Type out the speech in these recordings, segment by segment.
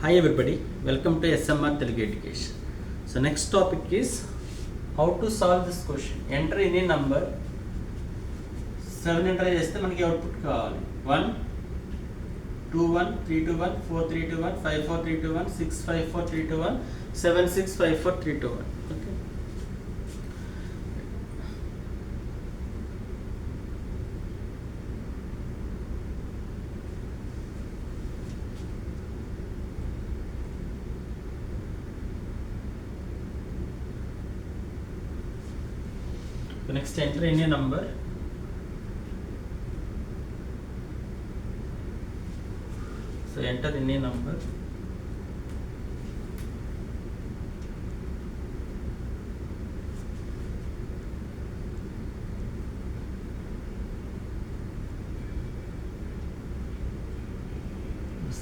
Hi everybody, welcome to SMR Telugu Education. So next topic is how to solve this question. Enter any number 7 enter చేస్తే మనకి output కావాలి 1 2 1 3 2 1 4 3 2 1 5 4 3 2 1 6 5 4 3 2 1 7 6 5 4 3 2 1. Okay. So next enter any number. So enter any number.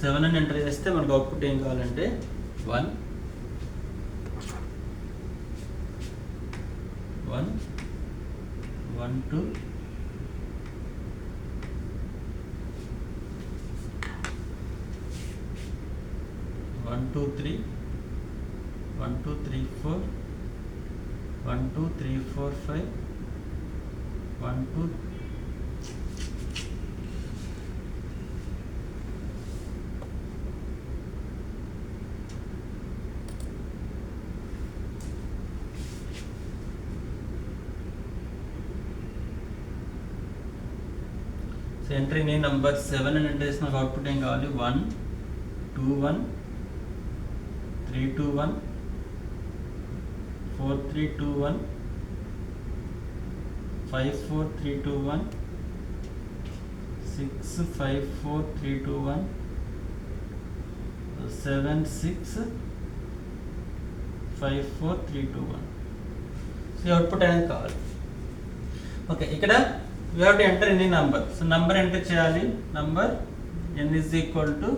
Seven and enter చేస్తే మనకు output ఏం కావాలంటే 1 2 1 2 3 1 2 3 4 1 2 3 4 5 1 2 so enter in number 7 అని enter చేసిన output ఏం కావాలి 1 2 1 3 2 1 4 3 2 1 5 4 3 2 1 6 5 4 3 2 1 7 6 5 4 3 2 1. సో అవుట్పుట్ అనేది కావాలి. ఓకే, ఇక్కడ we have to enter any number. So number enter చేయాలి. number n is equal to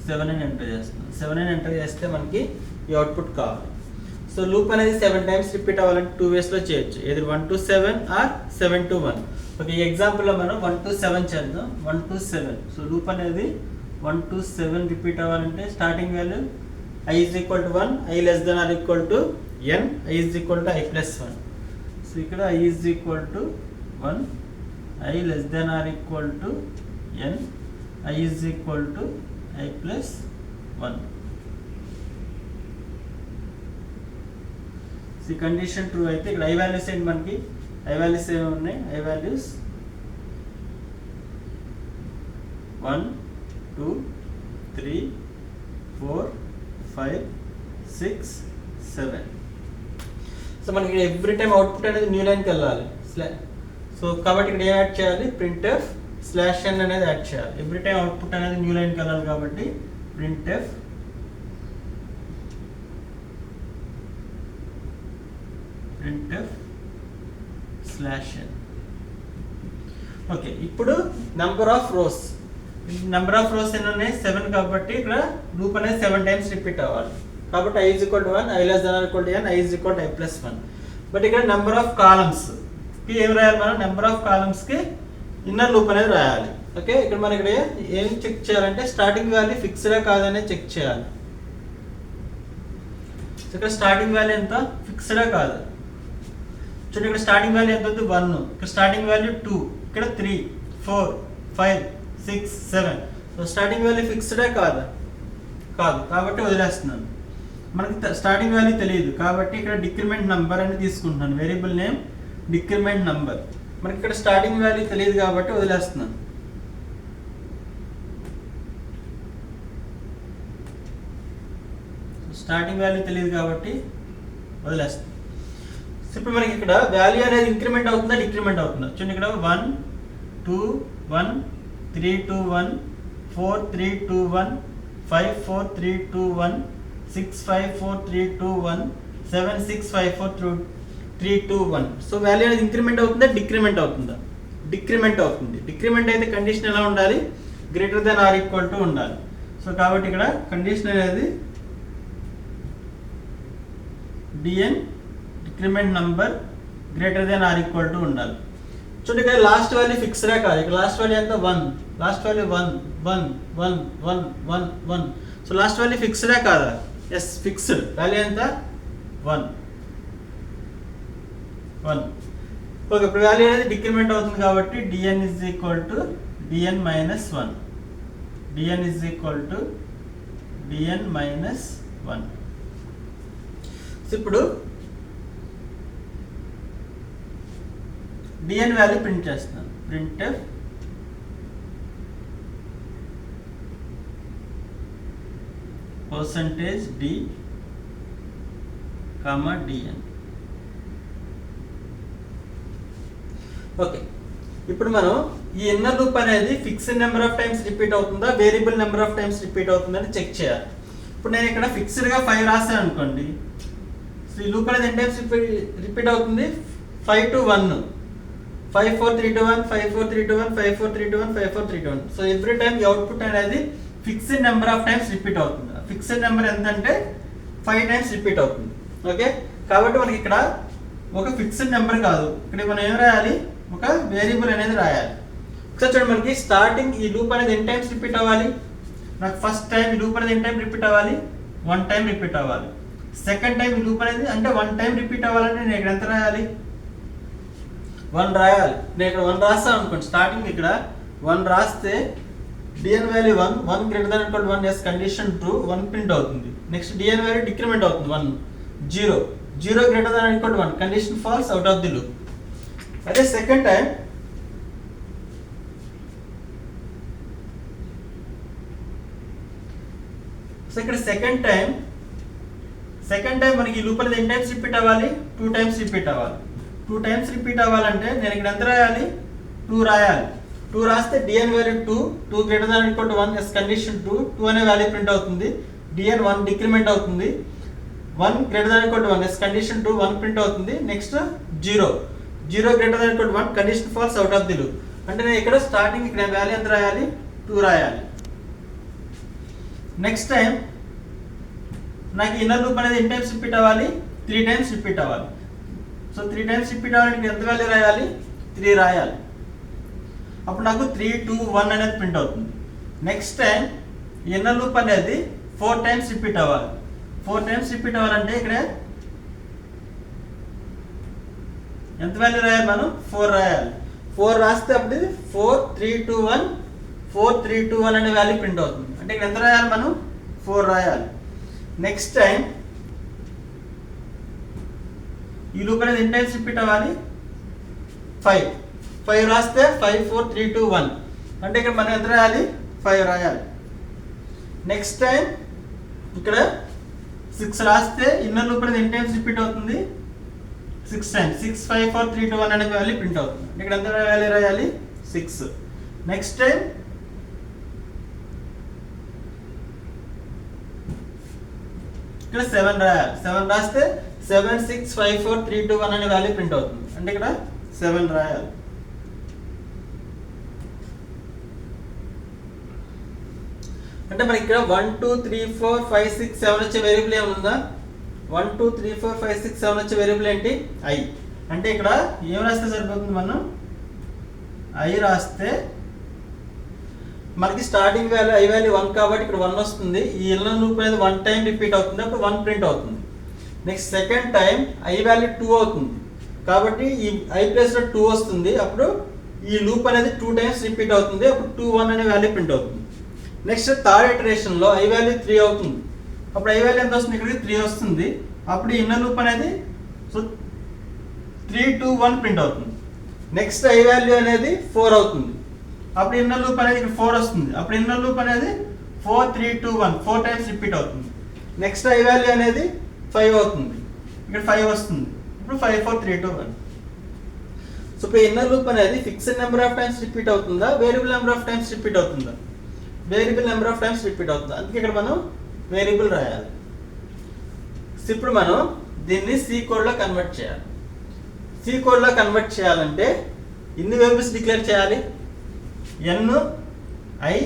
7 అని ఎంటర్ చేస్తున్నాం. 7 అని ఎంటర్ చేస్తే మనకి ఈ అవుట్పుట్ కావాలి. సో లూప్ అనేది 7 టైమ్స్ రిపీట్ అవ్వాలంటే 2 ways లో చేయొచ్చు. either 1 to 7 or 7 to 1. Okay, ఈ ఎగ్జాంపుల్లో మనం 1 to 7 చేద్దాం. 1 to 7. సో లూప్ అనేది 1 to 7 రిపీట్ అవ్వాలంటే starting value i is equal to 1, i less than or equal to n, i is equal to i plus 1. So ఇక్కడ i is equal to 1, i less than or equal to n, i is equal to i plus 1. So condition true అయితే ఇక్కడ i values ఏంటి మనకి? i values ఏమి ఉన్నాయి? i values 1 2 3 4 5 6 7. So మనకి every time output అనేది new లైన్కి వెళ్ళాలి. సో కాబట్టి ఇక్కడ ఏం యాడ్ చేయాలి? printf /n అనేది యాడ్ చేయాలి. ఎవ్రీ టైం అవుట్పుట్ అనేది న్యూ లైన్కి వెళ్ళాలి కాబట్టి printf /n. ఓకే, ఇప్పుడు నెంబర్ ఆఫ్ రోస్ ఎన్ని ఉన్నాయి? 7 కాబట్టి ఇక్కడ లూప్ అనేది 7 టైమ్స్ రిపీట్ అవ్వాలి. కాబట్టి i is equal to 1, i less than or equal to n, i is equal to i plus 1. But ఇక్కడ నెంబర్ ఆఫ్ కాలమ్స్ ఏం రాయాలి? మనం నెంబర్ ఆఫ్ కాలమ్స్ కి ఇన్నర్ లూప్ అనేది రాయాలి. ఓకే, ఇక్కడ మనం ఇక్కడ ఏం చెక్ చేయాలంటే స్టార్టింగ్ వాల్యూ ఫిక్స్డా కాదనే చెక్ చేయాలి. ఇక్కడ స్టార్టింగ్ వాల్యూ ఎంత? ఫిక్స్డా కాదు. చూడండి, ఇక్కడ స్టార్టింగ్ వాల్యూ ఎంత ఉంది? 1. ఇక్కడ స్టార్టింగ్ వాల్యూ 2, ఇక్కడ 3 4 5 6 7. సో స్టార్టింగ్ వాల్యూ ఫిక్స్డా కాదు కాబట్టి వదిలేస్తున్నాను. మనకి స్టార్టింగ్ వాల్యూ తెలియదు కాబట్టి ఇక్కడ డిక్రిమెంట్ నంబర్ అని తీసుకుంటున్నాను. Variable name decrement number. మనకి ఇక్కడ స్టార్టింగ్ వాల్యూ తెలియదు కాబట్టి వదిలేస్తున్నాను. స్టార్టింగ్ వాల్యూ తెలియదు కాబట్టి వదిలేస్తాను. సో ఇప్పుడు మనకి ఇక్కడ వాల్యూ అనేది ఇంక్రిమెంట్ అవుతుందా డిక్రిమెంట్ అవుతుందా? చూడండి, ఇక్కడ 1 2 1 3 2 1 4 3 2 1 5 4 3 2 1 6 5 4 3 2 1 7 6 5 4 3 2 1. సో వాల్యూ అనేది ఇంక్రిమెంట్ అవుతుందా డిక్రిమెంట్ అవుతుందా? డిక్రిమెంట్ అవుతుంది. డిక్రిమెంట్ అయితే కండిషన్ ఎలా ఉండాలి? Greater than or equal to ఉండాలి. సో కాబట్టి ఇక్కడ కండిషన్ అనేది dn decrement number greater than or equal to ఉండాలి. చూడండి ఇక్కడ లాస్ట్ వాల్యూ ఫిక్స్డే కాదు, ఇక్కడ లాస్ట్ వాల్యూ ఎంత 1, last value 1 1 1 1 1 1. So last value ఫిక్స్డే కాదా? Yes fixed. వాల్యూ ఎంత 1 1. ఓకే, ఇప్పుడు వాల్యూ అనేది డిక్రిమెంట్ అవుతుంది కాబట్టి dn is equal to dn minus 1. dn is equal to dn minus 1. So ఇప్పుడు dn వాల్యూ ప్రింట్ చేస్తున్నాను. printf %d, dn. ఓకే, ఇప్పుడు మనం ఈ ఇన్నర్ లూప్ అనేది fixed number of times repeat అవుతుందా, variable number of times repeat అవుతుందని check చేయాలి. ఇప్పుడు నేను ఇక్కడ ఫిక్స్డ్గా 5 రాశాను అనుకోండి. సో ఈ లూప్ అనేది ఎన్ని టైమ్స్ రిపీట్ అవుతుంది? 5 to 1, 5 4 3 2 1, 5 4 3 2 1, 5 4 3 2 1, 5 4 3 2 1. సో ఎవ్రీ టైం ఈ అవుట్పుట్ అనేది fixed number of times repeat అవుతుంది. ఫిక్స్డ్ నెంబర్ ఎంతంటే 5 టైమ్స్ రిపీట్ అవుతుంది. ఓకే, కాబట్టి మనకి ఇక్కడ ఒక ఫిక్స్డ్ నెంబర్ కాదు, ఇక్కడ మనం ఏం రాయాలి? ఒక వేరియబుల్ అనేది రాయాలి. ఒకసారి చూడండి, మనకి స్టార్టింగ్ ఈ లూప్ అనేది ఎన్ని టైమ్స్ రిపీట్ అవ్వాలి? నాకు ఫస్ట్ టైం ఈ లూప్ అనేది ఎన్ని టైం రిపీట్ అవ్వాలి? 1 టైం రిపీట్ అవ్వాలి. సెకండ్ టైం ఈ లూప్ అనేది అంటే 1 టైం రిపీట్ అవ్వాలంటే నేను ఇక్కడ ఎంత రాయాలి? 1 రాయాలి. నేను ఇక్కడ 1 రాస్తాను అనుకోండి. స్టార్టింగ్ ఇక్కడ 1 రాస్తే dn value 1 greater than equal 1 yes condition true 1 print అవుతుంది. నెక్స్ట్ dn వాల్యూ డిక్రిమెంట్ అవుతుంది 1 0 greater than equal 1 condition false out of the loop. అదే సెకండ్ టైం ఇక్కడ సెకండ్ టైం మనకి ఈ లూప్ అనేది ఎన్ని టైమ్స్ రిపీట్ అవ్వాలి? 2 టైమ్స్ రిపీట్ అవ్వాలి. 2 టైమ్స్ రిపీట్ అవ్వాలంటే నేను ఇక్కడ ఎంత రాయాలి? 2 రాయాలి. 2 రాస్తే dn value 2 greater than equal 1 yes condition 2 అనే వాల్యూ ప్రింట్ అవుతుంది. dn 1 డిక్రిమెంట్ అవుతుంది. 1 greater than equal 1 yes condition 2 1 print అవుతుంది. Next 0 greater than equal 1 condition false out of the loop. అంటే నేను ఇక్కడ స్టార్టింగ్ ఇక్కడ వాల్యూ ఎంత రాయాలి? 2 రాయాలి. నెక్స్ట్ టైం నాకు ఇన్నర్ లూప్ అనేది ఎన్ని టైమ్స్ రిపీట్ అవ్వాలి? 3 టైమ్స్ రిపీట్ అవ్వాలి. సో 3 టైమ్స్ రిపీట్ అవ్వాలంటే ఎంత వాల్యూ రాయాలి? 3 రాయాలి. అప్పుడు నాకు 3 2 1 అనేది ప్రింట్ అవుతుంది. నెక్స్ట్ టైం ఇన్నర్ లూప్ అనేది 4 టైమ్స్ రిపీట్ అవ్వాలి. 4 టైమ్స్ రిపీట్ అవ్వాలంటే ఇక్కడ ఎంత వాల్యూ రాయాలి? మనం 4 రాయాలి. 4 రాస్తే అప్పుడు 4 3 2 1 అనే వాల్యూ ప్రింట్ అవుతుంది. అంటే ఇక్కడ ఎంత రాయాలి? మనం 4 రాయాలి. నెక్స్ట్ టైం ఈ లూప్ అనేది ఎన్ని టైమ్స్ రిపీట్ అవ్వాలి? 5 రాస్తే 5 4 3 2 1 అంటే ఇక్కడ మనం ఎంత రాయాలి? 5 రాయాలి. నెక్స్ట్ టైం ఇక్కడ 6 రాస్తే ఇన్నర్ లూప్ అనేది ఎన్ని టైమ్స్ రిపీట్ అవుతుంది? 6 టైమ్స్. 6 5 4 3 2 1 అనే వాల్యూ ప్రింట్ అవుతుంది. ఇక్కడ ఎంత వాల్యూ రాయాలి? 6. నెక్స్ట్ టైం ఇక్కడ 7 రాయాలి. 7 రాస్తే 7 6 5 4 3 2 1 అనే వాల్యూ ప్రింట్ అవుతుంది. అంటే ఇక్కడ 7 రాయాలి. అంటే మనకి ఇక్కడ 1 2 3 4 5 6 7 వచ్చే వేరియబుల్ ఏమైనా ఉందా? 1 2 3 4 5 6 7 వచ్చే వేరియబుల్ ఏంటి? I. అంటే ఇక్కడ ఏం రాస్తే సరిపోతుంది? మనం I రాస్తే మనకి స్టార్టింగ్ వాల్యూ I వాల్యూ 1 కాబట్టి ఇక్కడ 1 వస్తుంది. ఈ ఇన్నర్ లూప్ అనేది 1 టైం రిపీట్ అవుతుంది, అప్పుడు 1 ప్రింట్ అవుతుంది. Next second time I value 2 అవుతుంది కాబట్టి ఈ I ప్లస్ 2 వస్తుంది. అప్పుడు ఈ లూప్ అనేది 2 టైమ్స్ రిపీట్ అవుతుంది, అప్పుడు 2 1 అనే వాల్యూ ప్రింట్ అవుతుంది. నెక్స్ట్ థర్డ్ ఇటరేషన్లో I వాల్యూ 3 అవుతుంది. అప్పుడు I వాల్యూ ఎంత వస్తుంది? ఇక్కడికి 3 వస్తుంది. అప్పుడు ఇన్నర్ లూప్ అనేది సో 3 2 1 ప్రింట్ అవుతుంది. నెక్స్ట్ I వాల్యూ అనేది 4 అవుతుంది. అప్పుడు ఇన్నర్ లూప్ అనేది ఇక్కడ 4 వస్తుంది. అప్పుడు ఇన్నర్ లూప్ అనేది 4 3 2 1 4 టైమ్స్ రిపీట్ అవుతుంది. నెక్స్ట్ I వాల్యూ అనేది 5 అవుతుంది. ఇక్కడ 5 వస్తుంది. ఇప్పుడు 5 4 3 2 1. సో ఇప్పుడు ఇన్నర్ లూప్ అనేది fixed number of times repeat అవుతుందా, variable number of times repeat అవుతుందా? Variable number of times repeat అవుతుంది. అందుకే ఇక్కడ మనం వేరియబుల్ రాయాలి. ఇప్పుడు మనం దీన్ని C కోడ్లో కన్వర్ట్ చేయాలి. C కోడ్లో కన్వర్ట్ చేయాలంటే ఇన్ని వేరియబుల్స్ డిక్లేర్ చేయాలి. n I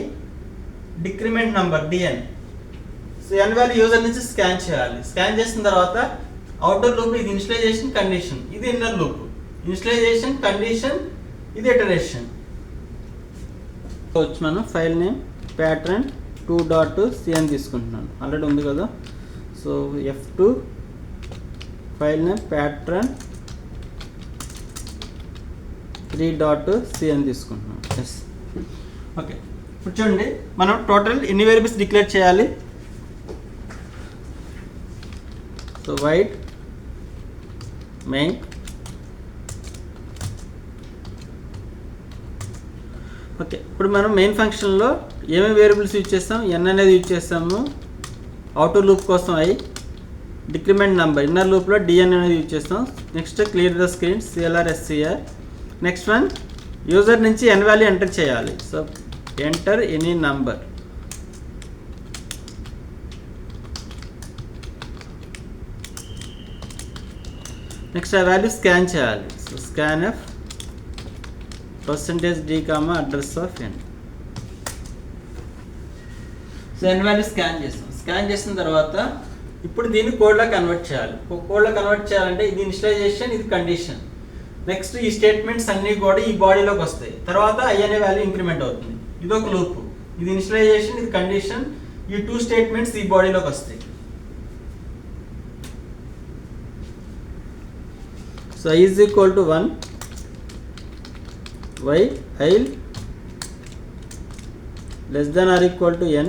decrement number dn. So n value user నుంచి స్కాన్ చేయాలి. స్కాన్ చేసిన తర్వాత అవుటర్ లూప్ ఇది ఇనిషియలైజేషన్ కండిషన్, ఇది ఇన్నర్ లూప్. ఇనిషియలైజేషన్ కండిషన్ ఇది ఇటరేషన్. వచ్చి మనం ఫైల్ నేమ్ ప్యాటర్న్ 2.c అని తీసుకుంటున్నాను, ఆల్రెడీ ఉంది కదా. So F2 file name pattern 3.c అని తీసుకుంటున్నాను. Yes, okay. ఇప్పుడు చూడండి, మనం టోటల్ ఎన్ని వేరియబుల్స్ డిక్లేర్ చేయాలి. So void main, okay. ఇప్పుడు మనం మెయిన్ ఫంక్షన్లో ఏమేమి వేరియబుల్స్ యూజ్ చేస్తాం, n అనేది యూజ్ చేస్తాము, అవుటర్ లూప్ కోసం i, డిక్రిమెంట్ నెంబర్ ఇన్నర్ లూప్లో dn అనేది యూజ్ చేస్తాం. Next clear the screen clr scr. Next one user నుంచి n వాల్యూ ఎంటర్ చేయాలి. So enter any number. Next ఆ వాల్యూ స్కాన్ చేయాలి. So scanf %d, address of n. So n value scan చేస్తాం. Scan చేసిన తర్వాత ఇప్పుడు దీన్ని కోడ్లో కన్వర్ట్ చేయాలి. కోడ్లో కన్వర్ట్ చేయాలంటే ఇది ఇనిషియలైజేషన్, ఇది కండిషన్. నెక్స్ట్ ఈ స్టేట్మెంట్స్ అన్నీ కూడా ఈ బాడీలోకి వస్తాయి. తర్వాత i అనే వాల్యూ ఇంక్రిమెంట్ అవుతుంది. ఇది ఒక లూప్. ఇది ఇనిషియలైజేషన్, ఇది కండిషన్. ఈ 2 స్టేట్మెంట్స్ ఈ బాడీలోకి వస్తాయి. So i is equal to 1, y i less than or equal to n.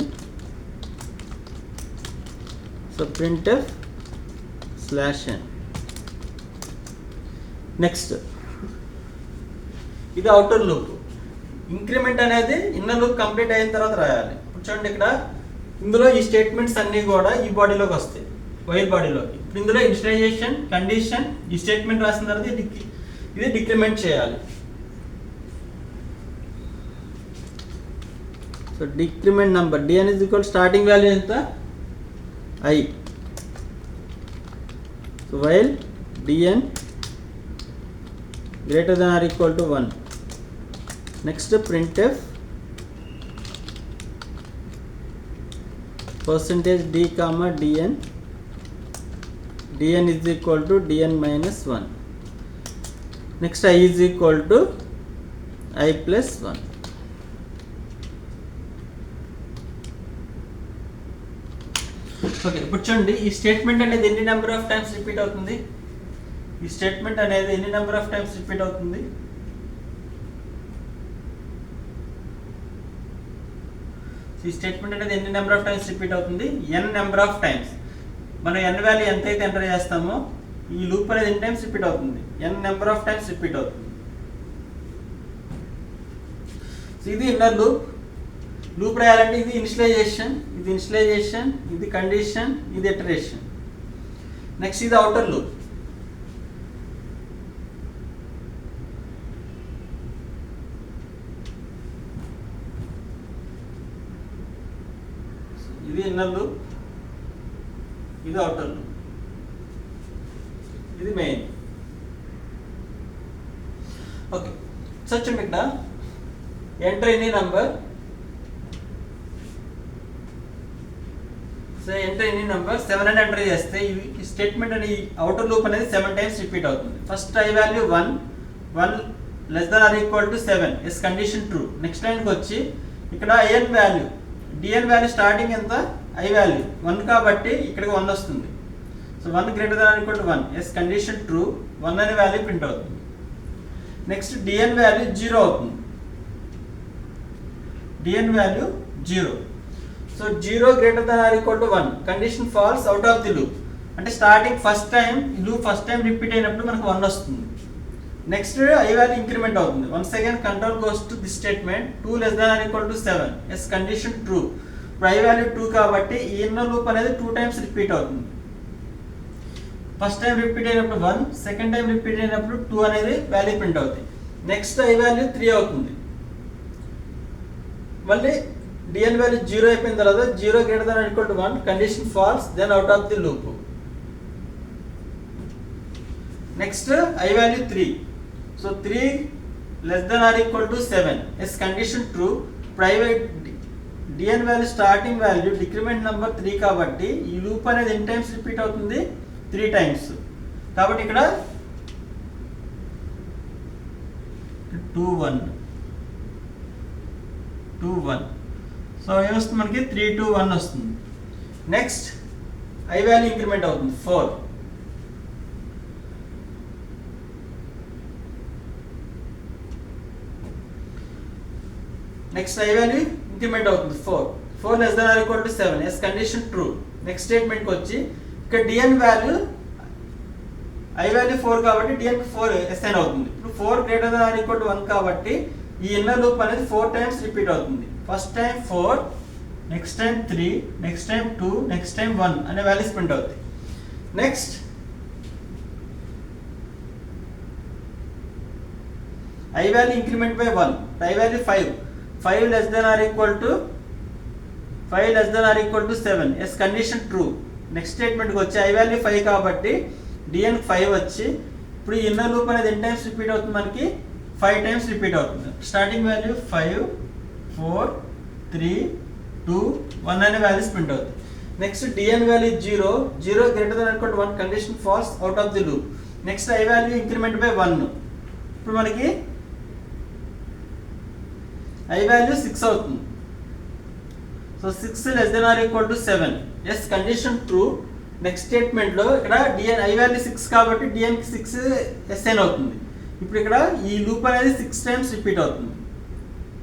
So printf /n. Next ఇది అవుటర్ లూప్. ఇంక్రిమెంట్ అనేది ఇన్నర్ లూప్ కంప్లీట్ అయిన తర్వాత రాయాలి. చూడండి, ఇక్కడ ఇందులో ఈ స్టేట్మెంట్స్ అన్నీ కూడా ఈ బాడీలోకి వస్తాయి, వైర్ బాడీలోకి. ఇప్పుడు ఇందులో ఇనిషియలైజేషన్, కండిషన్, ఈ స్టేట్మెంట్ రాసిన తర్వాత ఇది డిక్రిమెంట్ చేయాలి. So decrement number dn is equal starting value ఎంత, i. So while dn greater than or equal to 1. Next printf %d, dn is equal to dn minus 1. Next I is equal to I plus 1. Okay, ఇప్పుడు చూడండి, ఈ statement అనేది ఎన్ని number of times repeat అవుతుంది. ఈ statement అనేది ఎన్ని number of times repeat అవుతుంది. ఈ స్టేట్మెంట్ అనేది ఎన్ని నెంబర్ ఆఫ్ టైమ్స్ రిపీట్ అవుతుంది, n నెంబర్ ఆఫ్ టైమ్స్. మనం n వాల్యూ ఎంత అయితే ఎంటర్ చేస్తామో ఈ లూప్ అనేది ఎన్ని టైమ్స్ రిపీట్ అవుతుంది, n number of times repeat అవుతుంది. సో ఇది ఇన్నర్ లూప్. లూప్ రాయాలంటే ఇది ఇనిషియలైజేషన్, ఇది కండిషన్, ఇది ఇటరేషన్. నెక్స్ట్ ఇది అవుటర్ లూప్. ఇది ఇన్నర్ లూప్, ఇది అవుటర్ లూప్, ఇది మెయిన్. ఓకే, సో చూడండి, ఇక్కడ enter any number. So enter any number 7 అని ఎంటర్ చేస్తే ఈ స్టేట్మెంట్ అని అవుటర్ లూప్ అనేది 7 టైమ్స్ రిపీట్ అవుతుంది. First i value 1 less than or equal to 7 is condition true. Next లైన్కి వచ్చి ఇక్కడ n value, dn value starting ఎంత, i వాల్యూ 1 కాబట్టి ఇక్కడికి 1 వస్తుంది. So 1 greater than or equal to 1 is condition true. 1 అనే వాల్యూ ప్రింట్ అవుతుంది. నెక్స్ట్ dn వాల్యూ 0 అవుతుంది. dn value 0. So 0 greater than or equal to 1 condition false out of the loop. అంటే starting first time loop first time repeat అయినప్పుడు మనకు 1 వస్తుంది. Next i value increment అవుతుంది. Once again control goes to this statement 2 less than or equal to 7 yes condition true. ఇప్పుడు i value 2 కాబట్టి ఈ inner loop అనేది 2 times repeat అవుతుంది. First time repeat అయినప్పుడు 1, సెకండ్ టైం రిపీట్ అయినప్పుడు 2 అనేది value print అవుతుంది. నెక్స్ట్ i వాల్యూ 3 అవుతుంది. మళ్ళీ dn వాల్యూ 0 అయిపోయిన తర్వాత 0 greater than or equal to 1 condition false then out of the loop. Next i value 3. So 3 less than or equal to 7 is condition true. ప్రైవేట్ dn value starting value decrement number 3 కాబట్టి ఈ loop అనేది ఎన్ని times repeat అవుతుంది, 3 times. కాబట్టి ఇక్కడ 2 1 2 1. So ఏమొస్తుంది మనకి 3 2 1 వస్తుంది. నెక్స్ట్ ఐ వాల్యూ ఇంక్రిమెంట్ అవుతుంది 4. నెక్స్ట్ ఐ వాల్యూ ఇంక్రిమెంట్ అవుతుంది 4. 4 less than or equal to 7. Yes condition true. Next స్టేట్మెంట్కి వచ్చి ఇక్కడ డిఎన్ వాల్యూ ఐ వాల్యూ 4 కాబట్టి డిఎన్ 4 అసైన్ అవుతుంది. ఇప్పుడు 4 greater than or equal to 1 కాబట్టి ఈ ఇన్నర్ లూప్ అనేది 4 టైమ్స్ రిపీట్ అవుతుంది. First time 4, next time 3, next time 2, next time 1 అనే వాల్యూస్ ప్రింట్ అవుతాయి. Next I value increment by 1. I value 5. 5 less than or equal to 7. Yes condition true. Next స్టేట్మెంట్కి వచ్చి i value 5 కాబట్టి డిఎన్ 5 వచ్చి ఇప్పుడు ఈ ఇన్నర్ లూప్ అనేది ఎన్ని టైమ్స్ రిపీట్ అవుతుంది మనకి 5 టైమ్స్ రిపీట్ అవుతుంది. స్టార్టింగ్ వాల్యూ 5, 4, 3, 2, 1 అనే వాల్యూస్ ప్రింట్ అవుతాయి. Next dn value 0 greater than or equal to 1 condition false out of the loop. Next I value increment by 1. ఇప్పుడు మనకి ఐ వాల్యూ 6 అవుతుంది. So 6 less than or equal to 7. Yes condition true. Next స్టేట్మెంట్లో ఇక్కడ dn I value 6 కాబట్టి డిఎన్కి 6 SN అవుతుంది. ఇప్పుడు ఇక్కడ ఈ లూప్ అనేది 6 టైమ్స్ రిపీట్ అవుతుంది.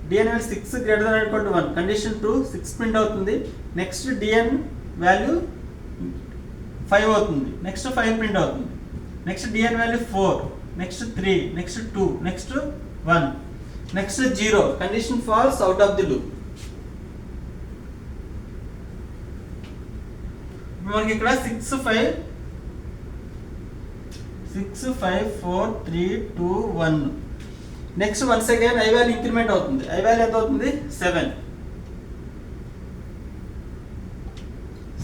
Dn value 6 greater than or equal to 1 condition true. 6 print అవుతుంది. నెక్స్ట్ డిఎన్ వాల్యూ 5 అవుతుంది. నెక్స్ట్ 5 ప్రింట్ అవుతుంది. Next dn value 4, next 3, next 2, next 1, next 0 condition false out of the loop. మనకి ఇక్కడ 6 5 4 3 2 1. Next once again i value increment అవుతుంది. I value ఎంత అవుతుంది 7.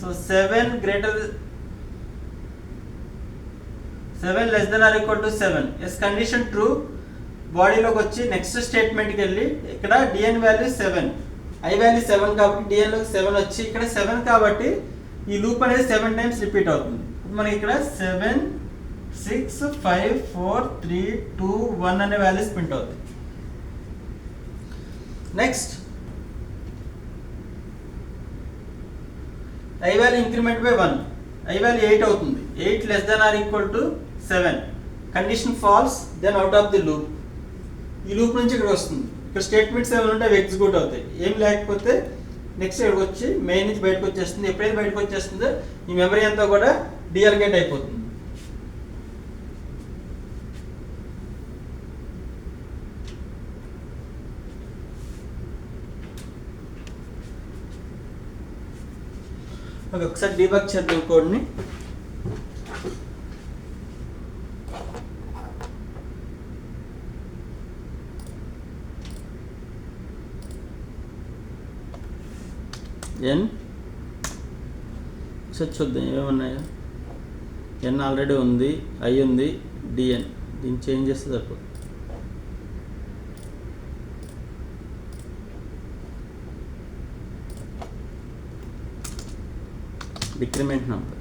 So 7 less than or equal to 7. Yes condition true. బాడీలోకి వచ్చి next స్టేట్మెంట్కి వెళ్ళి ఇక్కడ డిఎన్ value 7, I value 7 కాబట్టి డిఎన్లోకి 7 వచ్చి ఇక్కడ 7 కాబట్టి ఈ లూప్ అనేది 7 టైమ్స్ రిపీట్ అవుతుంది. మనకి ఇక్కడ 7 6 5 4 3 2 1 అనే వాల్యూస్ ప్రింట్ అవుతాయి. Next I value increment by 1. I value 8 అవుతుంది. 8 less than or equal to 7 condition false then out of the loop. ఈ లూప్ నుంచి ఇక్కడ వస్తుంది. ఇక్కడ స్టేట్మెంట్స్ ఏమైనా ఉంటే అవి ఎగ్జిక్యూట్ అవుతాయి. ఏం లేకపోతే నెక్స్ట్ ఇక్కడికి వచ్చి మెయిన్ నుంచి బయటకు వచ్చేస్తుంది. ఎప్పుడైతే బయటకు వచ్చేస్తుందో ఈ మెమరీ అంతా కూడా డీఅల్లోకేట్ అయిపోతుంది. ఒకసారి డీబగ్ చేద్దాం కోడ్ని. ఎన్ ఒకసారి చూద్దాం ఏమన్నాయో. ఎన్ ఆల్రెడీ ఉంది, ఐ ఉంది, డిఎన్. దీన్ని చేంజ్ చేస్తే సరిపోతుంది. Decrement number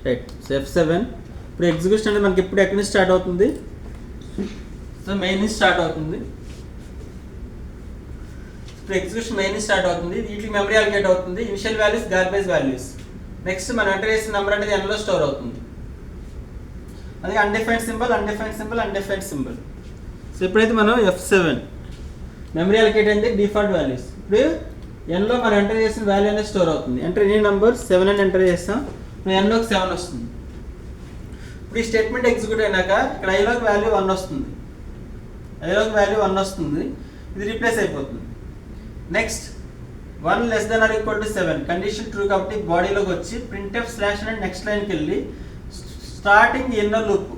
right. So F7 ఇప్పుడు ఎగ్జిక్యూషన్ అనేది మనకి ఇప్పుడు ఎక్కడి నుంచి స్టార్ట్ అవుతుంది? సో మెయిన్ నుంచి స్టార్ట్ అవుతుంది. ఇప్పుడు ఎగ్జిక్యూషన్ మెయిన్ నుంచి స్టార్ట్ అవుతుంది. వీటికి మెమరీ అలొకేట్ అవుతుంది. Initial values garbage values. Next మనం ఎంటర్ చేసిన నెంబర్ అనేది ఎన్లో స్టోర్ అవుతుంది. అది అన్డిఫైన్డ్ సింబల్. సో ఎప్పుడైతే మనం F7 మెమరీ అలొకేట్ అయితే డిఫాల్ట్ వాల్యూస్. ఇప్పుడు ఎన్లో మనం ఎంటర్ చేసిన వాల్యూ అనేది స్టోర్ అవుతుంది. ఎంటర్ ఎనీ నెంబర్ 7 అని ఎంటర్ చేస్తాం. ఇప్పుడు ఎన్లోకి 7 వస్తుంది. ఇప్పుడు ఈ స్టేట్మెంట్ ఎగ్జిక్యూట్ అయినాక ఇక్కడ ఐలోకి వాల్యూ 1 వస్తుంది. ఇది రీప్లేస్ అయిపోతుంది. Next 1 less than or equal to 7 condition true కాబట్టి బాడీలోకి వచ్చి printf స్లాష్ అని నెక్స్ట్ లైన్కి వెళ్ళి starting inner loop.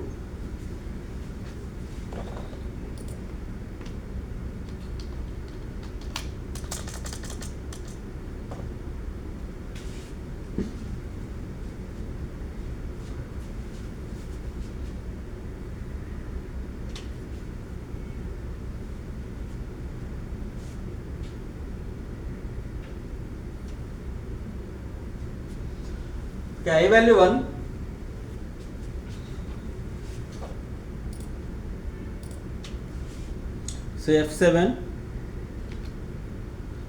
I value 1, so F7,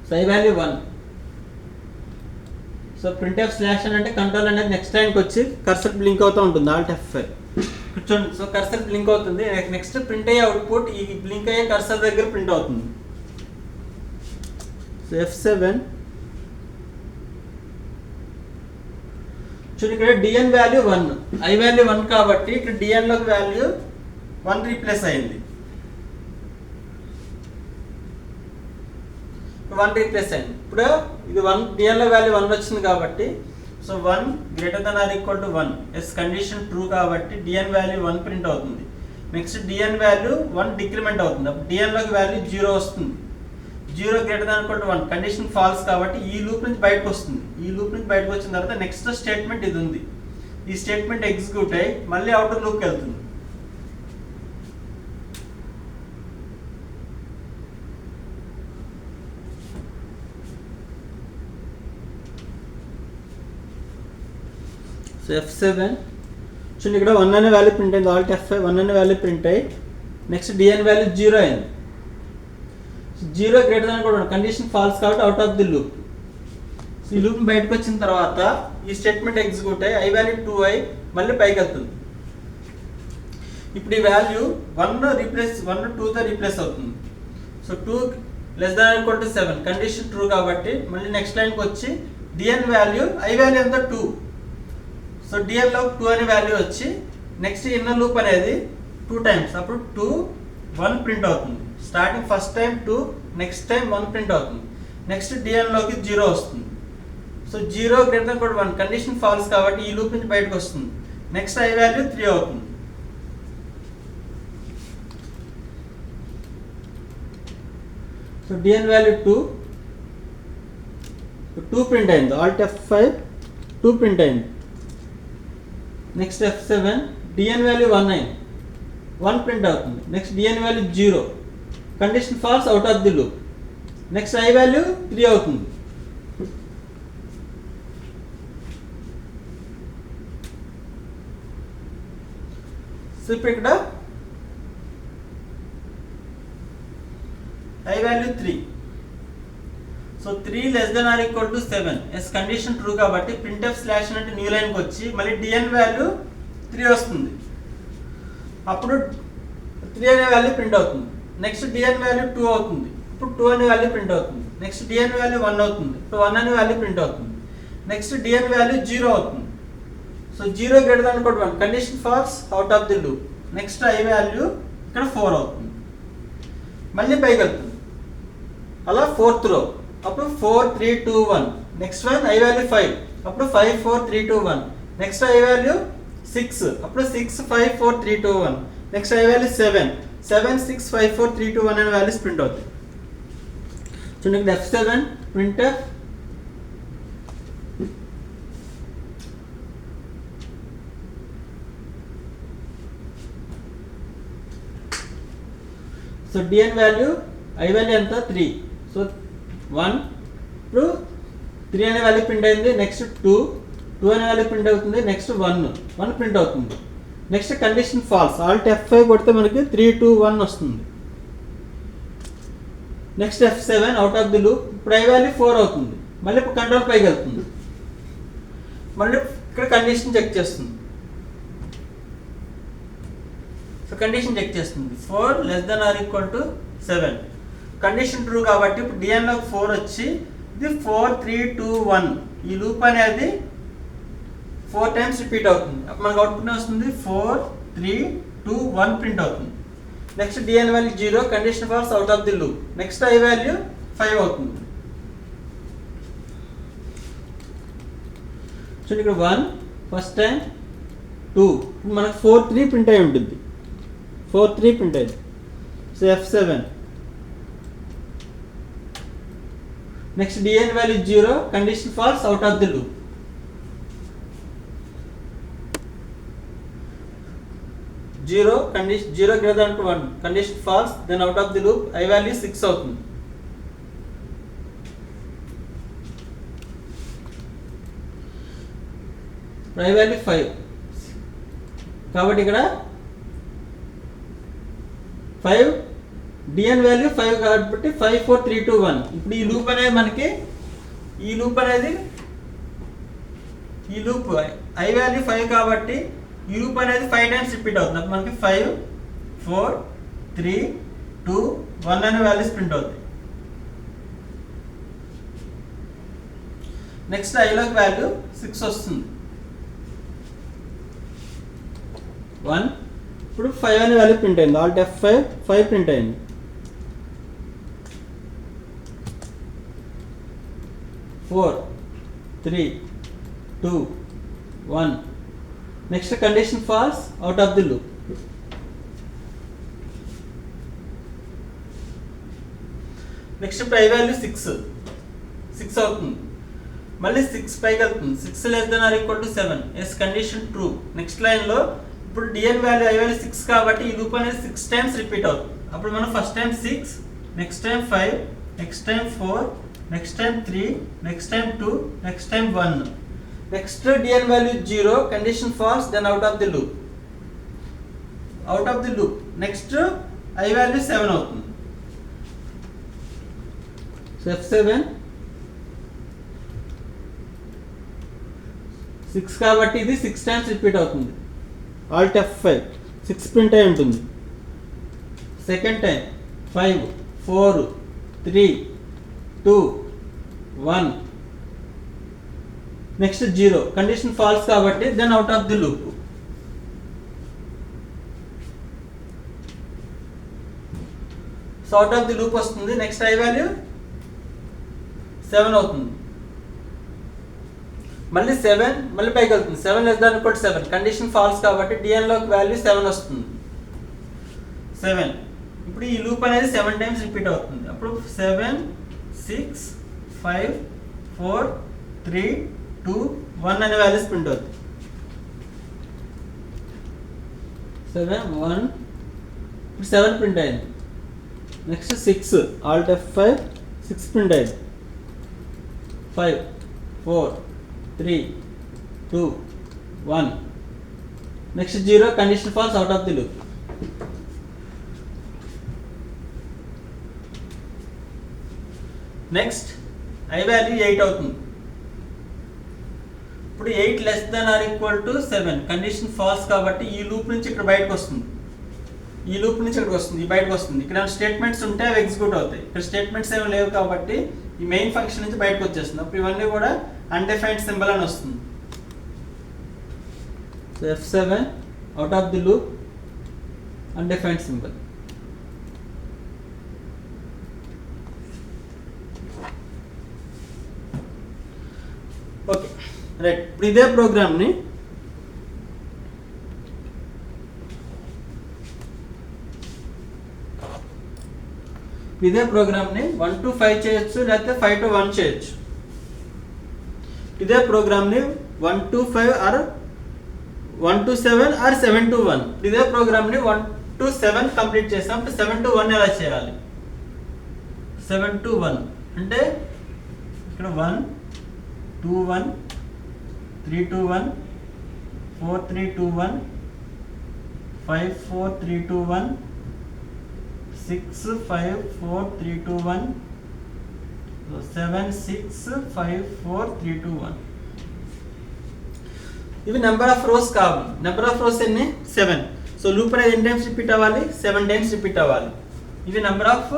so I value 1. So printf slash అని అంటే కంట్రోల్ అనేది నెక్స్ట్ లైన్కి వచ్చి కర్సర్ బ్లింక్ అవుతూ ఉంటుంది. Alt F5 కూర్చోండి. సో కర్సర్ బ్లింక్ అవుతుంది. నెక్స్ట్ ప్రింట్ అయ్యే అవుట్పుట్ ఈ బ్లింక్ అయ్యే కర్సర్ దగ్గర ప్రింట్ అవుతుంది. సో F7 చూడండి, ఇక్కడ dn వాల్యూ 1, I వాల్యూ 1 కాబట్టి ఇక్కడ dn లోకి వాల్యూ 1 రీప్లేస్ అయింది. 1 రీప్లేస్ అయింది. ఇప్పుడు ఇది 1 dn లో వాల్యూ 1 వచ్చింది కాబట్టి so 1 greater than or equal to 1 yes condition true కాబట్టి dn వాల్యూ 1 ప్రింట్ అవుతుంది. నెక్స్ట్ dn వాల్యూ 1 డిక్రిమెంట్ అవుతుంది. అప్పుడు dn లోకి వాల్యూ 0 వస్తుంది. 0 greater than equal to 1 condition false కాబట్టి ఈ లూప్ నుంచి బయటకు వస్తుంది. ఈ లూప్ నుంచి బయటకు వచ్చిన తర్వాత నెక్స్ట్ స్టేట్మెంట్ ఇది ఉంది. ఈ స్టేట్మెంట్ ఎగ్జిక్యూట్ అయ్యి మళ్ళీ అవుటర్ లూప్కి వెళ్తుంది. సో F7 చూడండి, ఇక్కడ 1 అనే వాల్యూ ప్రింట్ అయింది. Alt F5 1 అనే వాల్యూ ప్రింట్ అయ్యి నెక్స్ట్ dn వాల్యూ 0 అయింది. 0 గ్రేటర్ దాన్ కూడా కండిషన్ ఫాల్స్ కాబట్టి అవుట్ ఆఫ్ ది లూప్. ఈ లూప్ బయటకు వచ్చిన తర్వాత ఈ స్టేట్మెంట్ ఎగ్జిక్యూట్ అయ్యి I వాల్యూ 2 అయ్యి మళ్ళీ పైకి వెళ్తుంది. ఇప్పుడు ఈ వాల్యూ 1 రీప్లేస్ 1 2తో రీప్లేస్ అవుతుంది. So 2 less than equal to 7 condition true కాబట్టి మళ్ళీ నెక్స్ట్ లైన్కి వచ్చి dn వాల్యూ I వాల్యూ ఎంత 2. సో dn లో 2 అనే వాల్యూ వచ్చి నెక్స్ట్ ఇన్నర్ లూప్ అనేది 2 టైమ్స్, అప్పుడు 2 1 ప్రింట్ అవుతుంది. Starting first time 2, next time 1 print అవుతుంది. నెక్స్ట్ dn లోకి 0 వస్తుంది. సో 0 గ్రేటర్ దెన్ కూడా 1 కండిషన్ ఫాల్స్ కాబట్టి ఈ లూప్ నుంచి బయటకు వస్తుంది. నెక్స్ట్ I వాల్యూ 3 అవుతుంది. సో dn వాల్యూ 2 ప్రింట్ అయింది. Alt F5 2 ప్రింట్ అయింది. నెక్స్ట్ F7 dn వాల్యూ 1 అయింది. 1 ప్రింట్ అవుతుంది. Next dn value 0 condition false out of the loop. Next I value 3 అవుతుంది. సో ఇప్పుడు ఇక్కడ I value 3. So 3 less than or equal to 7 yes condition true కాబట్టి printf slash అంటే new లైన్కి వచ్చి మళ్ళీ dn వాల్యూ 3 వస్తుంది. అప్పుడు 3 అనే వాల్యూ ప్రింట్ అవుతుంది. నెక్స్ట్ dn వాల్యూ 2 అవుతుంది. ఇప్పుడు 2 అనే వాల్యూ ప్రింట్ అవుతుంది. నెక్స్ట్ dn వాల్యూ 1 అవుతుంది. ఇప్పుడు 1 అనే వాల్యూ ప్రింట్ అవుతుంది. నెక్స్ట్ dn వాల్యూ 0 అవుతుంది. సో 0 గ్రేటర్ దాన్ కూడా 1 condition false out of the loop. Next I value ఇక్కడ 4 అవుతుంది. మళ్ళీ పైకి వెళ్తుంది. అలా 4th రో, అప్పుడు 4 3 2 1. నెక్స్ట్ వన్ I వాల్యూ 5, అప్పుడు 5 4 3 2 1. నెక్స్ట్ I వాల్యూ 6, అప్పుడు 6 5 4 3 2 1. నెక్స్ట్ I వాల్యూ 7 7 6 5 4 3 2 1 అనే వాల్యూస్ ప్రింట్ అవుతాయి. చూడండి ఇక్కడ F7 printf so dn value I value ఎంత 3. సో 1 ఇప్పుడు 3 అనే వాల్యూ ప్రింట్ అయింది. నెక్స్ట్ 2 అనే వాల్యూ ప్రింట్ అవుతుంది. నెక్స్ట్ 1 ప్రింట్ అవుతుంది. Next condition false Alt F5 కొడితే మనకి 3 2 1 వస్తుంది. నెక్స్ట్ F7 out of the loop. ఇప్పుడు I వాల్యూ 4 అవుతుంది. మళ్ళీ ఇప్పుడు కంట్రోల్ పైకి వెళ్తుంది. మళ్ళీ ఇక్కడ కండిషన్ చెక్ చేస్తుంది. సో కండిషన్ చెక్ చేస్తుంది 4 less than or equal to 7 condition true కాబట్టి ఇప్పుడు dn లోకి 4 వచ్చి ఇది 4 3 2 1 ఈ లూప్ అనేది 4 టైమ్స్ రిపీట్ అవుతుంది. అప్పుడు మనకు అవుట్పుట్ వస్తుంది 4 3 2 1 ప్రింట్ అవుతుంది. Next dn value 0 condition false out of the loop. Next I value 5 అవుతుంది. చూడండి ఇక్కడ 1 ఫస్ట్ టైం 2 మనకు 4 3 ప్రింట్ అయి ఉంటుంది. 4 3 ప్రింట్ అయింది. So F7 next dn value 0 condition false out of the loop. Zero greater than 1 condition false then out of the loop. I value 6 అవుతుంది. I value 5 కాబట్టి ఇక్కడ 5 డిఎన్ వాల్యూ 5 కాబట్టి 5 4 3 2 1. ఇప్పుడు ఈ లూప్ అనేది మనకి ఈ లూప్ ఐ వాల్యూ 5 కాబట్టి ఈ లూప్ అనేది 5 టైమ్స్ రిపీట్ అవుతుంది. అప్పుడు మనకి 5 4 3 2 1 అనే వాల్యూస్ ప్రింట్ అవుతాయి. నెక్స్ట్ ఐలోకి వాల్యూ 6 వస్తుంది 1. ఇప్పుడు 5 అనే వాల్యూ ప్రింట్ అయింది. ఆల్ట్ F5 5 ప్రింట్ అయింది. Four 3 2 1. Next condition false out of the loop. Next ఇప్పుడు ఐ వాల్యూ 6 అవుతుంది. మళ్ళీ 6 పైకి వెళ్తుంది. 6 less than or equal to 7. Yes condition true. Next లైన్లో ఇప్పుడు డిఎన్ వాల్యూ ఐ వాల్యూ 6 కాబట్టి ఈ లూప్ అనేది 6 టైమ్స్ రిపీట్ అవుతుంది. అప్పుడు మనం first time 6, next time 5, next time 4, next time 3, next time 2, next time 1. Next dn value 0, condition false, then out of the loop. Next I value 7 అవుతుంది. So F7 6 కాబట్టి ఇది 6 times repeat అవుతుంది. Alt F5 6 print అయి ఉంటుంది. Second time 5 4 3 2 1. Next 0, condition false కాబట్టి then out of the loop. So out of the loop వస్తుంది. Next I value 7 అవుతుంది. మళ్ళీ 7 మళ్ళీ పైకి వెళ్తుంది. 7 less than equal to 7, condition false కాబట్టి డిఎన్లోకి వాల్యూ 7 వస్తుంది. 7. ఇప్పుడు ఈ లూప్ అనేది 7 టైమ్స్ రిపీట్ అవుతుంది. అప్పుడు 7 6 5 4 3 2 1 అనే వాల్యూస్ ప్రింట్ అవుతుంది. 7 1. ఇప్పుడు 7 ప్రింట్ అయింది. నెక్స్ట్ 6, ఆల్ట్ F5 6 ప్రింట్ అయింది. 5 4 3 2 1. Next 0, condition false, out of the loop. Next I value 8 అవుతుంది. ఇప్పుడు 8 less than or equal to 7, condition false కాబట్టి ఈ లూప్ నుంచి ఇక్కడ బయటకు వస్తుంది. ఈ లూప్ నుంచి ఇక్కడికి వస్తుంది, ఈ బయటకు వస్తుంది. ఇక్కడ స్టేట్మెంట్స్ ఉంటే అవి ఎగ్జిక్యూట్ అవుతాయి. ఇక్కడ స్టేట్మెంట్స్ ఏమి లేవు కాబట్టి ఈ మెయిన్ ఫంక్షన్ నుంచి బయటకు వచ్చేస్తుంది. అప్పుడు ఇవన్నీ కూడా అన్డిఫైన్డ్ సింబల్ అని వస్తుంది. So F7 out of the loop, undefined symbol. Okay right. ఇప్పుడు ఇదే ప్రోగ్రామ్ని ఇదే ప్రోగ్రామ్ని 1 to 5 చేయొచ్చు, లేకపోతే 5 to 1 చేయొచ్చు. ఇదే ప్రోగ్రామ్ని 1 to 5 or 1 to 7 or 7 to 1. ఇదే ప్రోగ్రామ్ని 1 to 7 కంప్లీట్ చేస్తాం. 7 to 1 ఎలా చేయాలి? 7 to 1 అంటే ఇక్కడ 1 2 1 3 2 1 4 3 2 1 5 4 3 2 1 6 5 4 3 2 1 7 6 5 4 3 2 1. ఇవి నెంబర్ ఆఫ్ రోస్ కావు. నెంబర్ ఆఫ్ రోస్ ఎన్ని? 7. సో లూప్ అనేది ఎన్ని టైమ్స్ రిపీట్ అవ్వాలి? 7 టైమ్స్ రిపీట్ అవ్వాలి. ఇవి number of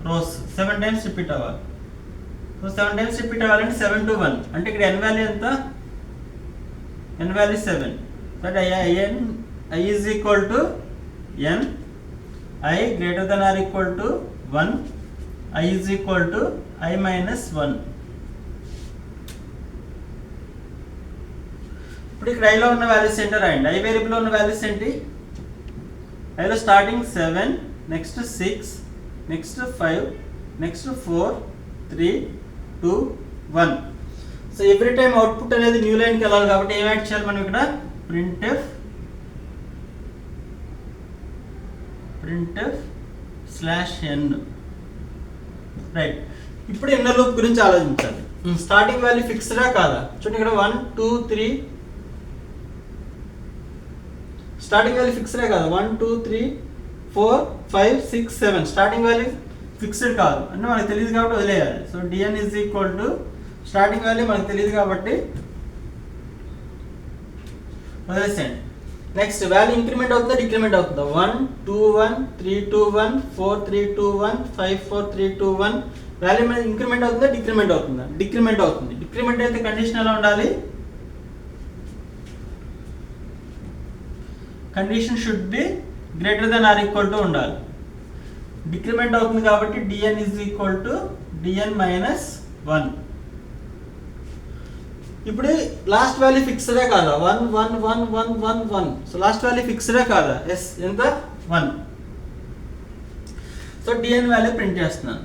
rose 7 times repeat అవ్వాలి. సో 7 టైమ్స్ రిపీట్ అవ్వాలంటే 7 to 1 అంటే ఇక్కడ n వాల్యూ ఎంత? n value 7. That I is equal to n, I greater than or equal to 1, I is equal to I minus 1. ఇప్పుడు ఇక్కడ ఐలో ఉన్న values ఏంటో రాయండి. ఐ వేరియబుల్లో ఉన్న వాల్యూస్ ఏంటి? ఐలో starting 7, next 6, next 5, next 4 3 2 1. So every time output అనేది new లైన్కి వెళ్ళాలి కాబట్టి ఏం యాడ్ చేయాలి మనం ఇక్కడ? printf /n. రైట్. ఇప్పుడు ఇన్నర్ లూప్ గురించి ఆలోచించాలి. స్టార్టింగ్ వాల్యూ ఫిక్స్డా కాదా? చూడండి ఇక్కడ 1 2 3 స్టార్టింగ్ వాల్యూ ఫిక్స్డే కాదా? 1 2 3 4 5 6 7 స్టార్టింగ్ వాల్యూ ఫిక్స్డ్ కాదు అంటే మనకు తెలియదు కాబట్టి వదిలేయాలి. So dn is equal to starting value మనకు తెలియదు కాబట్టి వదిలేసేయండి. నెక్స్ట్ వాల్యూ ఇంక్రిమెంట్ అవుతుందా డిక్రిమెంట్ అవుతుందా? 1 2 1 3 2 1 4 3 2 1 5 4 3 2 1 వాల్యూ మీద ఇంక్రిమెంట్ అవుతుందా డిక్రిమెంట్ అవుతుందా? డిక్రిమెంట్ అవుతుంది. డిక్రిమెంట్ అయితే కండిషన్ ఎలా ఉండాలి? Condition should be greater than or equal to ఉండాలి. డిక్రిమెంట్ అవుతుంది కాబట్టి dn is equal to dn minus 1. ఇప్పుడు లాస్ట్ వాల్యూ ఫిక్స్డే కాదా? 1 1 1 1 1 1. సో లాస్ట్ వాల్యూ ఫిక్స్డే కాదా? ఎస్. ఎంత? 1. సో dn వాల్యూ ప్రింట్ చేస్తున్నాను.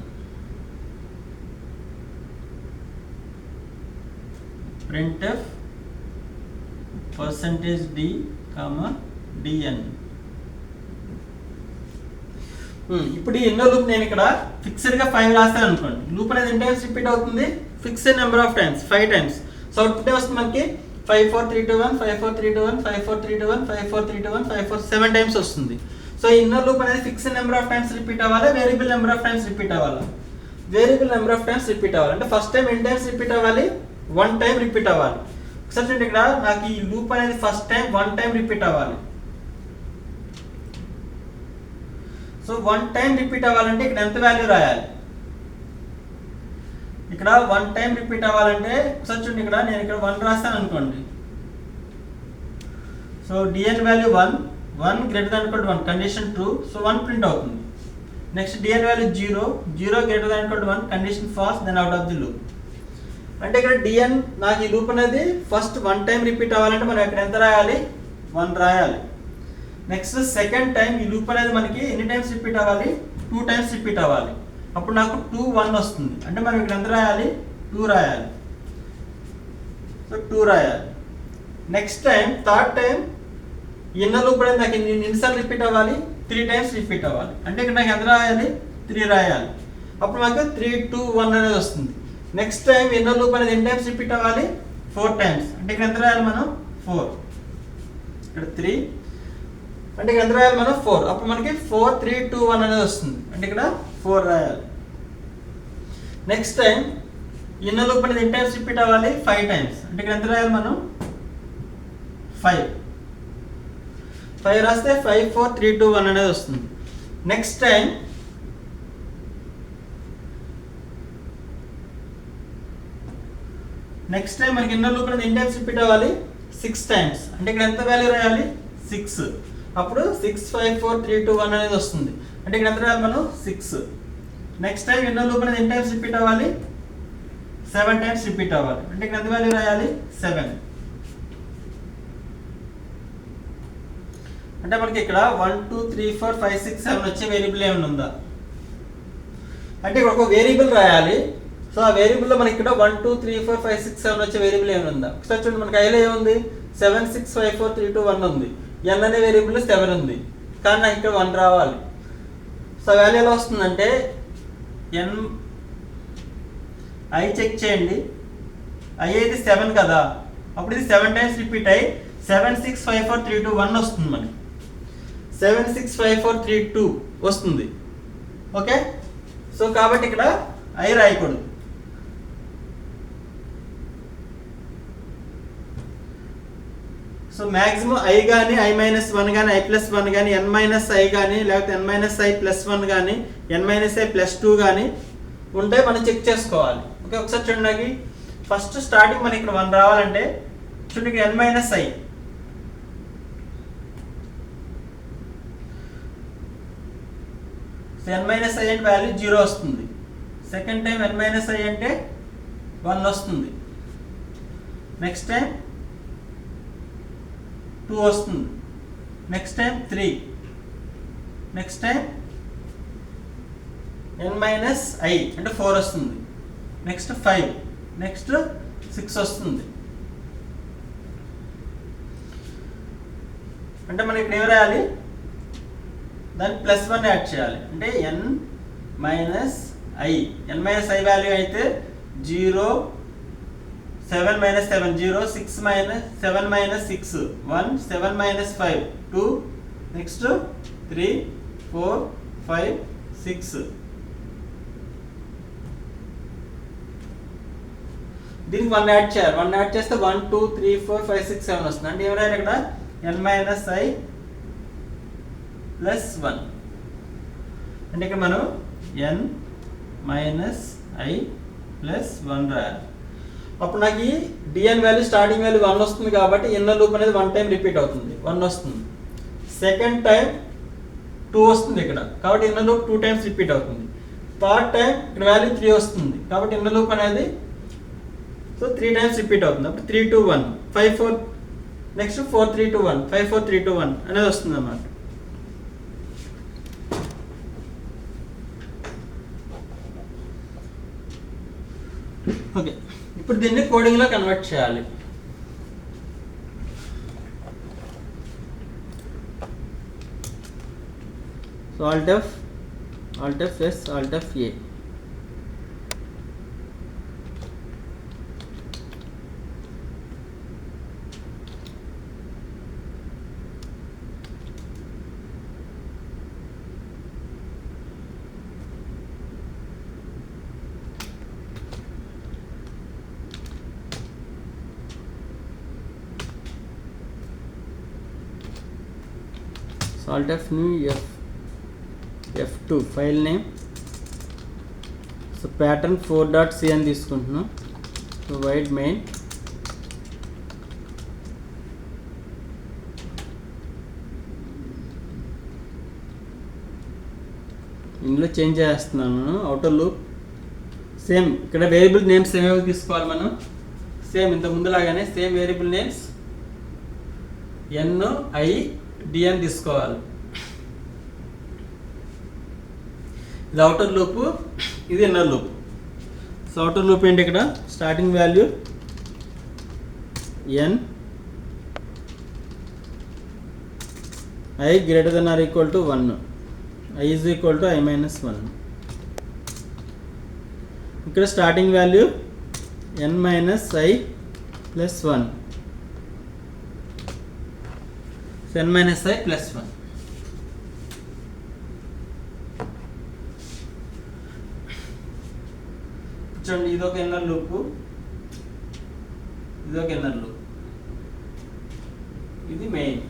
printf %d, dn. ఇప్పుడు ఈ ఎన్నో లూప్ నేను ఇక్కడ ఫిక్స్డ్ గా 5 రాస్తాను అనుకోండి. లూప్ అనేది ఎన్ని టైమ్స్ రిపీట్ అవుతుంది? Fixed number of times 5 times. So output వస్తుంది మనకి 5 4 3 2 1 5 4 3 2 1 5 4 3 2 1 5 4 3 2 1 5 4 7 టైమ్స్ వస్తుంది. సో ఇన్నర్ లూప్ అనేది fixed number of times repeat అవ్వాలి, variable number of times repeat అవ్వాలి. Variable number of times repeat అవ్వాలి అంటే ఫస్ట్ టైం ఎన్ని టైమ్స్ రిపీట్ అవ్వాలి? 1 టైం రిపీట్ అవ్వాలి. ఒకసారి చూడండి, ఇక్కడ నాకు ఈ లూప్ అనేది ఫస్ట్ టైం 1 టైం రిపీట్ అవ్వాలి. సో 1 టైం రిపీట్ అవ్వాలంటే ఇక్కడ ఎంత వాల్యూ రాయాలి? ఇక్కడ 1 టైం రిపీట్ అవ్వాలంటే ఒకసారి చూడండి, ఇక్కడ నేను ఇక్కడ 1 రాస్తాను అనుకోండి. So dn value 1 greater than equal to 1 condition true. So 1 print అవుతుంది. Next dn value 0 greater than equal to 1 condition false, then out of the loop. అంటే ఇక్కడ dn నాకు ఈ లూప్ అనేది ఫస్ట్ 1 టైం రిపీట్ అవ్వాలంటే మనం ఇక్కడ ఎంత రాయాలి? 1 రాయాలి. నెక్స్ట్ సెకండ్ టైం ఈ లూప్ అనేది మనకి ఎన్ని టైమ్స్ రిపీట్ అవ్వాలి? 2 టైమ్స్ రిపీట్ అవ్వాలి. అప్పుడు నాకు 2 1 వస్తుంది. అంటే మనం ఇక్కడ ఎంత రాయాలి? 2 రాయాలి. సో 2 రాయాలి. నెక్స్ట్ టైం థర్డ్ టైం ఎన్నో లూప్ అనేది నాకు ఎన్నిసార్లు రిపీట్ అవ్వాలి? 3 టైమ్స్ రిపీట్ అవ్వాలి. అంటే ఇక్కడ నాకు ఎంత రాయాలి? 3 రాయాలి. అప్పుడు మనకు 3 2 1 అనేది వస్తుంది. నెక్స్ట్ టైం ఎన్నో లూప్ అనేది ఎన్ని టైమ్స్ రిపీట్ అవ్వాలి? 4 టైమ్స్. అంటే ఇక్కడ ఎంత రాయాలి మనం? 4. ఇక్కడ 3 అంటే ఇక్కడ ఎంత రాయాలి మనం? 4. అప్పుడు మనకి 4 3 2 1 అనేది వస్తుంది. అంటే ఇక్కడ 4 రాయాలి. నెక్స్ట్ టైం ఎన్నో లూప్ అనేది ఎన్ని టైమ్స్ రిపీట్ అవ్వాలి? 5 టైమ్స్. అంటే ఇక్కడ ఎంత రాయాలి మనం? 5 రాస్తే 5 4 3 2 1 అనేది వస్తుంది. నెక్స్ట్ టైం మనకి ఎన్నో లూప్ అనేది ఎన్ని టైమ్స్ రిపీట్ అవ్వాలి? 6 టైమ్స్. అంటే ఇక్కడ ఎంత వాల్యూ రాయాలి? 6. అప్పుడు 6 5 4 3 2 1 అనేది వస్తుంది. అంటే ఇక్కడ ఎంత రాయాలి మనం? 6. నెక్స్ట్ టైం ఎన్నో లూప్ అనేది ఎన్ని టైమ్స్ రిపీట్ అవ్వాలి? 7 టైమ్స్ రిపీట్ అవ్వాలి. అంటే ఇక్కడ ఎంత వాల్యూ రాయాలి? 7. అంటే మనకి ఇక్కడ 1 2 3 4 5 6 7 వచ్చే వేరియబుల్ ఏమైనా ఉందా? అంటే ఇక్కడ ఒక వేరియబుల్ రాయాలి. సో ఆ వేరియబుల్లో మనకి ఇక్కడ 1 2 3 4 5 6 7 వచ్చే వేరియబుల్ ఏమైనా ఉందా? ఒకసారి చూడండి, మనకి ఐలో ఏముంది? 7 6 5 4 3 2 1 ఉంది. n అనే వేరియబుల్ 7 ఉంది, కానీ నాకు ఇక్కడ 1 రావాలి. సో వాల్యూ ఎలా వస్తుందంటే n i చెక్ చేయండి. i అయితే 7 కదా, అప్పుడు ఇది 7 టైమ్స్ రిపీట్ అయ్యి 7 6 5 4 3 2 1 వస్తుంది. మనకి 7 6 5 4 3 2 వస్తుంది. ఓకే, సో కాబట్టి ఇక్కడ i రాయకూడదు. సో మ్యాక్సిమం i కానీ i-1 కానీ i+1 కానీ n-i కానీ లేకపోతే n-i+1 కానీ n-i+2 కానీ ఉంటే మనం చెక్ చేసుకోవాలి. ఓకే, ఒకసారి చూడండి, నాకు ఫస్ట్ స్టార్టింగ్ మనకి ఇక్కడ 1 రావాలంటే చూడండి, ఇక్కడ n-i. సో n-i అంటే వాల్యూ 0 వస్తుంది. సెకండ్ టైం n-i అంటే 1 వస్తుంది. నెక్స్ట్ టైం 2 వస్తుంది. Next time 3. Next time n-i అంటే 4 వస్తుంది. నెక్స్ట్ 5. నెక్స్ట్ 6 వస్తుంది. అంటే మనం ఇక్కడ ఏం రాయాలి? దాన్ని +1 యాడ్ చేయాలి. అంటే n-i వాల్యూ అయితే 0 7 - 7 0 6 - 7 - 6 1 7 - 5 2 నెక్స్ట్ 3 4 5 6. దీనికి 1 యాడ్ చేయాలి. 1 యాడ్ చేస్తే 1 2 3 4 5 6 7 వస్తుంది. అంటే ఏమైనా ఇక్కడ n మైనస్ ఐ ప్లస్ 1. అంటే ఇక్కడ మనం n మైనస్ ఐ ప్లస్ 1 రాయాలి. అప్పుడు నాకు ఈ డిఎన్ వాల్యూ స్టార్టింగ్ వాల్యూ 1 వస్తుంది కాబట్టి ఇన్నర్ లూప్ అనేది 1 టైం రిపీట్ అవుతుంది, 1 వస్తుంది. సెకండ్ టైం 2 వస్తుంది ఇక్కడ, కాబట్టి ఇన్నర్ లూప్ 2 టైమ్స్ రిపీట్ అవుతుంది. థర్డ్ టైం ఇక్కడ వాల్యూ 3 వస్తుంది, కాబట్టి ఇన్నర్ లూప్ అనేది 3 టైమ్స్ రిపీట్ అవుతుంది. అప్పుడు 3 2 1 5 4 నెక్స్ట్ 4 3 2 1 5 4 3 2 1 అనేది వస్తుంది అన్నమాట. ఓకే, ఇప్పుడు దీన్ని కోడింగ్లో కన్వర్ట్ చేయాలి. So Alt F S Alt F A. Alt F new F2 file name. So pattern 4.c అని తీసుకుంటున్నాం. సో వైడ్ మెయిన్ ఇందులో చేంజ్ చేస్తున్నాను. అవుటర్ లూప్ సేమ్, ఇక్కడ వేరియబుల్ నేమ్స్ ఏమేమి తీసుకోవాలి మనం, సేమ్ ఇంత ముందులాగానే same variable names n i d అని తీసుకోవాలి. ఇది అవుటర్ లూప్, ఇది inner loop. So outer loop ఏంటి, ఇక్కడ starting value n i greater than or equal to 1, i is equal to i minus 1. ఇక్కడ starting value n minus i plus 1, so n minus i plus 1. చూడండి, ఇదొక inner loop, ఇదొక inner loop, ఇది main.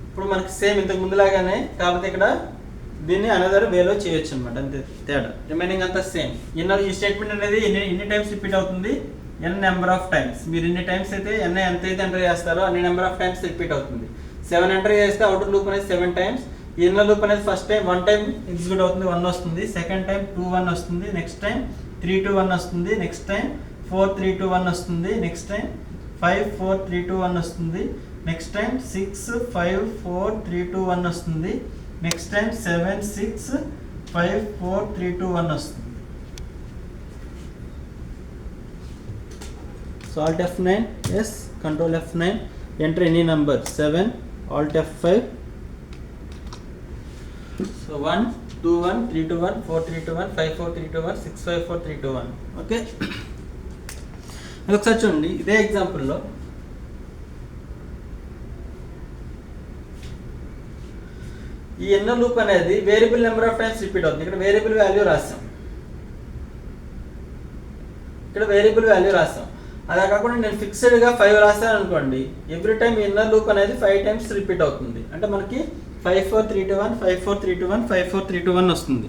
ఇప్పుడు మనకి same ఇంతకు ముందులాగానే, కాకపోతే ఇక్కడ దీన్ని అనదర్ వేలో చేయొచ్చు అనమాట, అంతే తేడా. రిమైనింగ్ అంతా సేమ్. ఇన్నర్ ఈ స్టేట్మెంట్ అనేది ఎన్ని టైమ్స్ రిపీట్ అవుతుంది, n నెంబర్ ఆఫ్ టైమ్స్. మీరు ఎన్ని టైమ్స్ అయితే n ఎంత అయితే ఎంటర్ చేస్తారో అన్ని నెంబర్ ఆఫ్ టైమ్స్ రిపీట్ అవుతుంది. 7 ఎంటర్ చేస్తే అవుటర్ లూప్ అనేది 7 టైమ్స్. ఇన్నర్ లూప్ అనేది ఫస్ట్ టైం 1 టైం ఎగ్జిక్యూట్ అవుతుంది, 1 వస్తుంది. సెకండ్ టైం 2 1 వస్తుంది. నెక్స్ట్ టైం 3 2 1 వస్తుంది. నెక్స్ట్ టైం 4 3 2 1 వస్తుంది. నెక్స్ట్ టైం 5 4 3 2 1 వస్తుంది. నెక్స్ట్ టైం 6 5 4 3 2 1 వస్తుంది. నెక్స్ట్ టైం 7 6 5 4 3 2 1 వస్తుంది. So Alt F9 yes, Control F9, enter any number 7, Alt F5. So 1 2 1 3 2 1 4 3 2 1 5 4 3 2 1 6 5 4 3 2 1. Okay, ఒకసారి చూడండి ఇదే ఎగ్జాంపుల్లో ఈ ఇన్నర్ లూప్ అనేది variable number of times repeat అవుతుంది. ఇక్కడ వేరియబుల్ వాల్యూ రాసాం, ఇక్కడ వేరియబుల్ వాల్యూ రాసాం. అలా కాకుండా నేను ఫిక్స్డ్గా 5 రాసాను అనుకోండి, ఎవ్రీ టైం ఇన్నర్ లూప్ అనేది 5 టైమ్స్ రిపీట్ అవుతుంది. అంటే మనకి 5 4 3 2 1 5 4 3 2 1 5 4 3 2 1 వస్తుంది.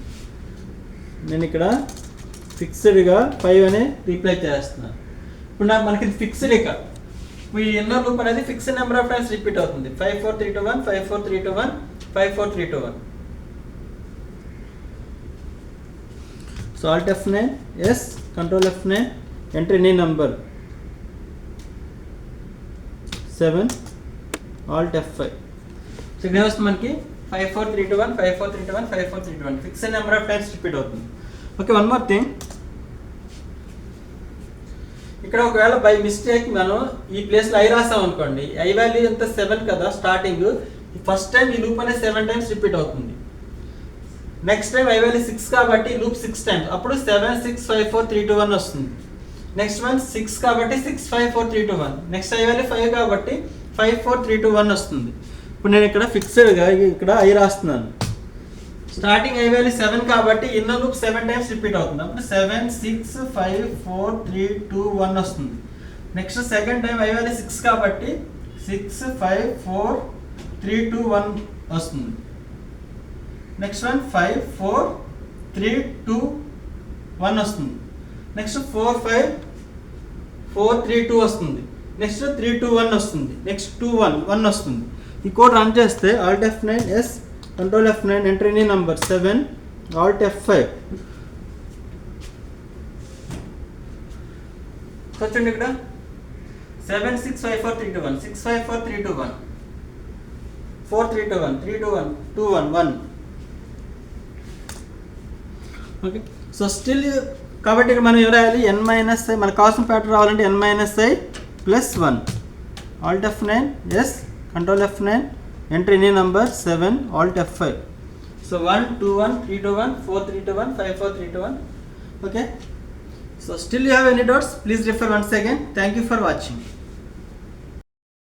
నేను ఇక్కడ ఫిక్స్డ్గా 5 అనే రీప్లేస్ చేస్తున్నాను. ఇప్పుడు మనకి ఫిక్స్డ్, ఇక్కడ ఈ ఇన్నర్ లూప్ అనేది fixed number of times repeat అవుతుంది. 5 4 3 2 1 5 4 3 2 1 5 4 3 2 1. So Alt F9 yes, Control F9, enter any number 7, Alt F5. So ఇక్కడ వస్తుంది మనకి 5 4 3 2 1 5 4 3 2 1 5 4 3 2 1 fixed number of times repeat అవుతుంది. ఓకే, వన్ మోర్ థింగ్, ఇక్కడ ఒకవేళ బై మిస్టేక్ మనం ఈ ప్లేస్లో ఐ రాసాం అనుకోండి, ఐ వాల్యూ ఎంత 7 కదా స్టార్టింగ్. ఫస్ట్ టైం ఈ లూప్ అనేది 7 టైమ్స్ రిపీట్ అవుతుంది. నెక్స్ట్ టైం ఐ వాల్యూ 6 కాబట్టి లూప్ 6 టైమ్స్, అప్పుడు 7 6 5 4 3 2 1 వస్తుంది. నెక్స్ట్ వన్ 6 కాబట్టి 6 5 4 3 2 1. నెక్స్ట్ ఐ వాల్యూ 5 కాబట్టి 5 4 3 2 1 వస్తుంది. ఇప్పుడు నేను ఇక్కడ ఫిక్స్డ్గా ఇక్కడ I రాస్తున్నాను. స్టార్టింగ్ I వాల్యూ 7 కాబట్టి ఇన్నర్ లూప్ 7 టైమ్స్ రిపీట్ అవుతుంది. అప్పుడు 7 6 5 4 3 2 1 వస్తుంది. Next second time I value 6 కాబట్టి 6 5 4 3 2 1 వస్తుంది. నెక్స్ట్ వన్ 5 4 3 2 1 వస్తుంది. నెక్స్ట్ 4 5 4 3 2 వస్తుంది. నెక్స్ట్ 3 2 1 వస్తుంది. నెక్స్ట్ 2 1 1 వస్తుంది. ఈ కోడ్ రన్ చేస్తే Alt F9 S Control F9 enter any number 7 Alt F5 చూడండి ఇక్కడ 7 6 5 4 3 2 1 6 5 4 3 2 1 4 3 2 1 3 2 1 2 1 1 ఓకే. సో స్టిల్ కాబట్టి ఇక్కడ మనం ఏం రాయాలి n మైనస్ ఐ, మన కావాల్సిన ప్యాటర్న్ రావాలంటే n minus I plus 1 Alt F9 S Control F9 enter any number 7 Alt F5. So 1 2 1 3 2 1 4 3 2 1 5 4 3 2 1. Okay. So still you have any doubts? Please refer once again. Thank you for watching.